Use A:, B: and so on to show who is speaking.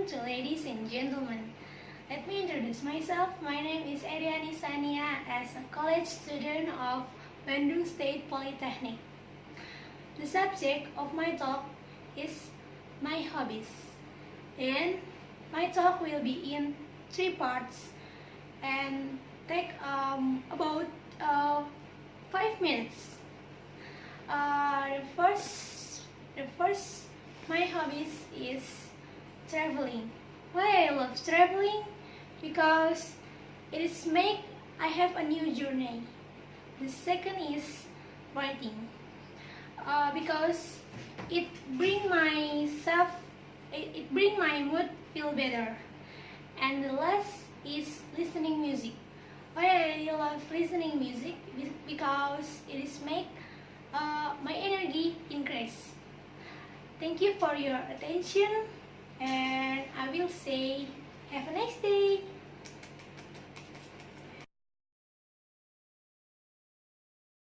A: to ladies and gentlemen. Let me introduce myself. My name is Eriani Sania as a college student of Bandung State Polytechnic. The subject of my talk is my hobbies. And my talk will be in 3 parts and take about 5 minutes. The first, my hobbies is traveling. Why I love traveling? Because it is make I have a new journey. The second is writing. Because it bring my mood feel better. And the last is listening music. Why I love listening music? Because it is make my energy increase. Thank you for your attention, and I will say have a nice day.